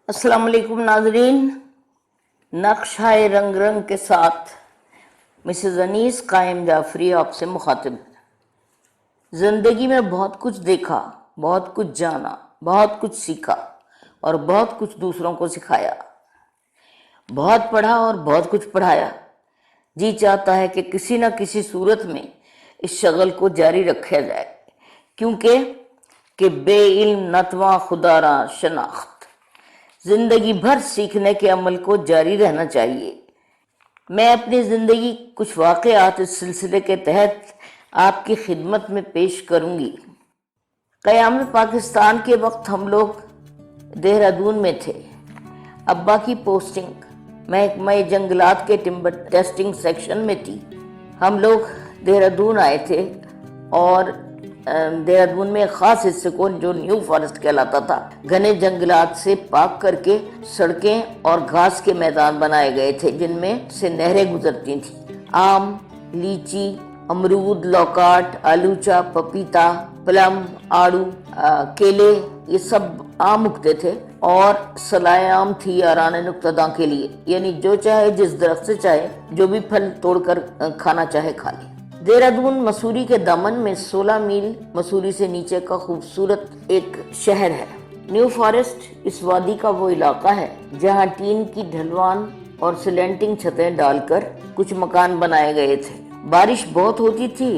अस्सलाम वालेकुम नाजरीन। नक्शाए रंग रंग के साथ मिसेज़ अनीस कायम जाफरी आपसे मुखातिब है। ज़िंदगी में बहुत कुछ देखा, बहुत कुछ जाना, बहुत कुछ सीखा और बहुत कुछ दूसरों को सिखाया। बहुत पढ़ा और बहुत कुछ पढ़ाया। जी चाहता है कि किसी न किसी सूरत में इस शगल को जारी रखा जाए, क्योंकि बे इल्म नतवा खुदारा शनाख्त। जिंदगी भर सीखने के अमल को जारी रहना चाहिए। मैं अपनी ज़िंदगी कुछ वाक़यात इस सिलसिले के तहत आपकी खिदमत में पेश करूंगी। क़याम पाकिस्तान के वक्त हम लोग देहरादून में थे। अब्बा की पोस्टिंग महकमा जंगलात के टिम्बर टेस्टिंग सेक्शन में थी। हम लोग देहरादून आए थे और देहरादून में एक खास हिस्से को जो न्यू फॉरेस्ट कहलाता था, घने जंगलात से पाक करके सड़कें और घास के मैदान बनाए गए थे, जिनमें से नहरें गुजरती थी। आम, लीची, अमरूद, लौकाट, आलूचा, पपीता, प्लम, आड़ू, केले, ये सब आम उगते थे और सलाए आम थी यारान नुक्तदा के लिए, यानी जो चाहे जिस दरख्त से चाहे जो भी फल तोड़कर खाना चाहे खा ले। देहरादून मसूरी के दामन में 16 मील मसूरी से नीचे का खूबसूरत एक शहर है। न्यू फॉरेस्ट इस वादी का वो इलाका है जहाँ टीन की ढलवान और सिलेंटिंग छतें डालकर कुछ मकान बनाए गए थे। बारिश बहुत होती थी,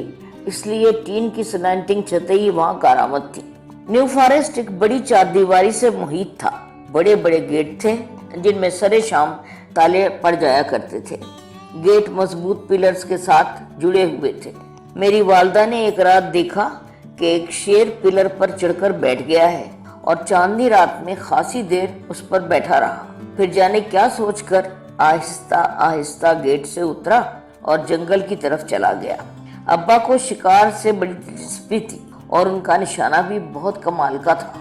इसलिए टीन की सिलेंटिंग छतें ही वहाँ कारामद थी। न्यू फॉरेस्ट एक बड़ी चारदीवारी से मुहित था। बड़े बड़े गेट थे जिनमें सरे शाम ताले पड़ जाया करते थे। गेट मजबूत पिलर्स के साथ जुड़े हुए थे। मेरी वालदा ने एक रात देखा कि एक शेर पिलर पर चढ़कर बैठ गया है और चांदनी रात में खासी देर उस पर बैठा रहा। फिर जाने क्या सोचकर आहिस्ता आहिस्ता गेट से उतरा और जंगल की तरफ चला गया। अब्बा को शिकार से बड़ी दिलचस्पी थी और उनका निशाना भी बहुत कमाल का था।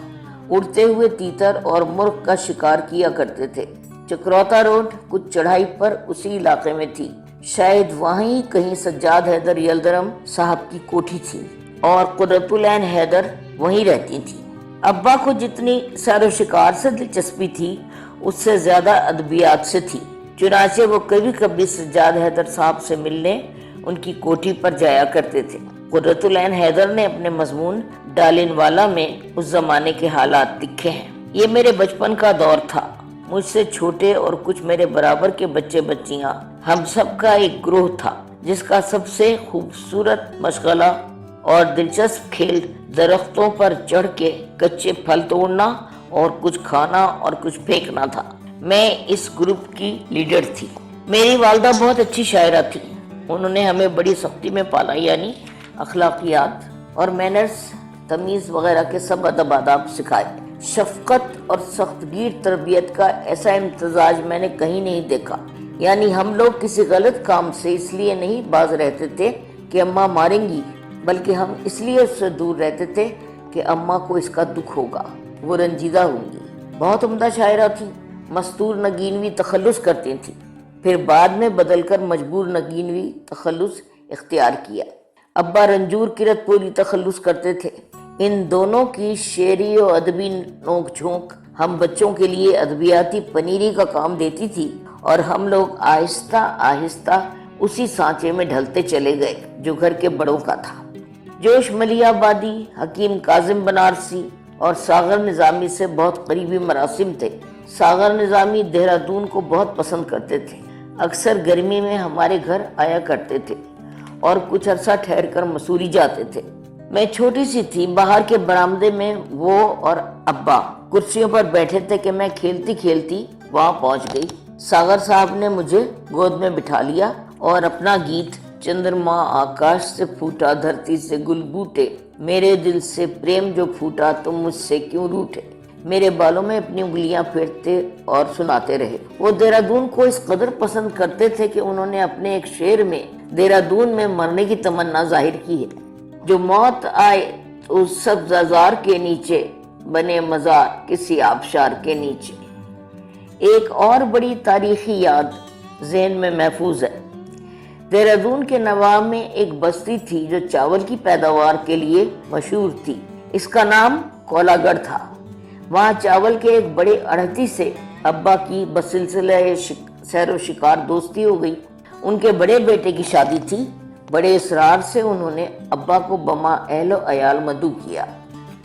उड़ते हुए तीतर और मुर्ग का शिकार किया करते थे। चक्रौता रोड कुछ चढ़ाई पर उसी इलाके में थी। शायद वहीं कहीं सज्जाद हैदर यल्दरम साहब की कोठी थी और कुदरतुल ऐन हैदर वहीं रहती थी। अब्बा को जितनी सैर शिकार से दिलचस्पी थी, उससे ज्यादा अदबियात से थी। चुनाचे वो कभी कभी सज्जाद हैदर साहब से मिलने उनकी कोठी पर जाया करते थे। कुदरतुल ऐन हैदर ने अपने मजमून डालिनवाला में उस जमाने के हालात लिखे हैं। ये मेरे बचपन का दौर था। मुझसे छोटे और कुछ मेरे बराबर के बच्चे बच्चियां, हम सब का एक ग्रोह था जिसका सबसे खूबसूरत मशगला और दिलचस्प खेल दरख्तों पर चढ़ के कच्चे फल तोड़ना और कुछ खाना और कुछ फेंकना था। मैं इस ग्रुप की लीडर थी। मेरी वालदा बहुत अच्छी शायरा थी। उन्होंने हमें बड़ी सख्ती में पाला, यानी अखलाकियात और मैनर्स, तमीज़ वगैरह के सब अदब आदाब सिखाए। शफकत और सख्तगीर तरबियत का ऐसा इम्तजाज मैंने कहीं नहीं देखा। यानी हम लोग किसी गलत काम से इसलिए नहीं बाज रहते थे कि अम्मा मारेंगी, बल्कि हम इसलिए उससे दूर रहते थे कि अम्मा को इसका दुख होगा, वो रंजीदा होंगी। बहुत उम्दा शायरा थी। मस्तूर नगीनवी तखल्लुस करती थी, फिर बाद में बदलकर मजबूर नगीनवी तखल्लुस इख्तियार किया। अब्बा रंजूर किरतपुरी तखल्लुस करते थे। इन दोनों की शेरी और अदबी नोक झोंक हम बच्चों के लिए अदबियाती पनीरी का काम देती थी और हम लोग आहिस्ता आहिस्ता उसी सांचे में ढलते चले गए जो घर के बड़ों का था। जोश मलियाबादी, हकीम काजिम बनारसी और सागर निज़ामी से बहुत करीबी मरासिम थे। सागर निज़ामी देहरादून को बहुत पसंद करते थे। अक्सर गर्मी में हमारे घर आया करते थे और कुछ अरसा ठहर कर मसूरी जाते थे। मैं छोटी सी थी। बाहर के बरामदे में वो और अब्बा कुर्सियों पर बैठे थे कि मैं खेलती खेलती वहां पहुंच गई। सागर साहब ने मुझे गोद में बिठा लिया और अपना गीत चंद्रमा आकाश से फूटा, धरती से गुल बूटे, मेरे दिल से प्रेम जो फूटा, तुम मुझसे क्यों रूठे, मेरे बालों में अपनी उंगलियां फेरते और सुनाते रहे। वो देहरादून को इस कदर पसंद करते थे कि उन्होंने अपने एक शेर में देहरादून में मरने की तमन्ना जाहिर की है। जो मौत आए तो उस सब्ज़ार के नीचे बने मज़ार किसी आबशार के नीचे। एक और बड़ी तारीखी याद ज़हन में महफूज है। देहरादून के नवाब में एक बस्ती थी जो चावल की पैदावार के लिए मशहूर थी। इसका नाम कोलागढ़ था। वहाँ चावल के एक बड़े अड़हती से अब्बा की बसिलसिला सैर व शिकार दोस्ती हो गई। उनके बड़े बेटे की शादी थी। बड़े इसरार से उन्होंने अब्बा को बमा एहलो अयाल मदू किया।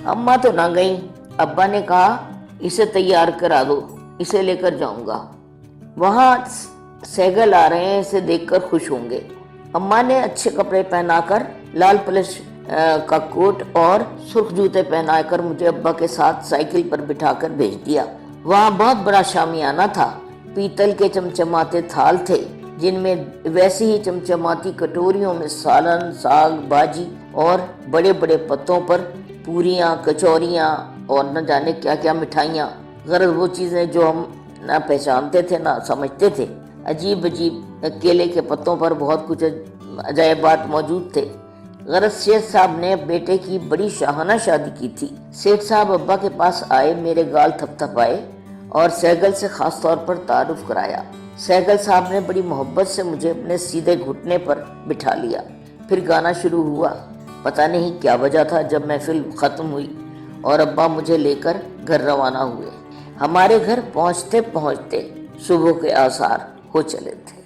अम्मा तो ना गई। अब्बा ने कहा इसे तैयार करा दो, इसे लेकर जाऊंगा। वहाँ सैगल आ रहे हैं, इसे देखकर खुश होंगे। अम्मा ने अच्छे कपड़े पहनाकर लाल पलिश का कोट और सुर्ख जूते पहनाकर मुझे अब्बा के साथ साइकिल पर बिठाकर भेज दिया। वहाँ बहुत बड़ा शामियाना था। पीतल के चमचमाते थाल थे जिनमें वैसी ही चमचमाती कटोरियों में सालन, साग, भाजी और बड़े बड़े पत्तों पर पूरियाँ, कचौरियाँ और न जाने क्या क्या मिठाइयाँ। गरज वो चीज़ें जो हम ना पहचानते थे ना समझते थे। अजीब अजीब केले के पत्तों पर बहुत कुछ अजायबात मौजूद थे। गरज सेठ साहब ने बेटे की बड़ी शाहाना शादी की थी। सेठ साहब अब्बा के पास आए, मेरे गाल थपथपाए और सैगल से खास तौर पर तारुफ कराया। सैगल साहब ने बड़ी मोहब्बत से मुझे अपने सीधे घुटने पर बिठा लिया। फिर गाना शुरू हुआ। पता नहीं क्या वजह था। जब महफिल खत्म हुई और अब्बा मुझे लेकर घर रवाना हुए, हमारे घर पहुंचते पहुंचते सुबह के आसार हो चले थे।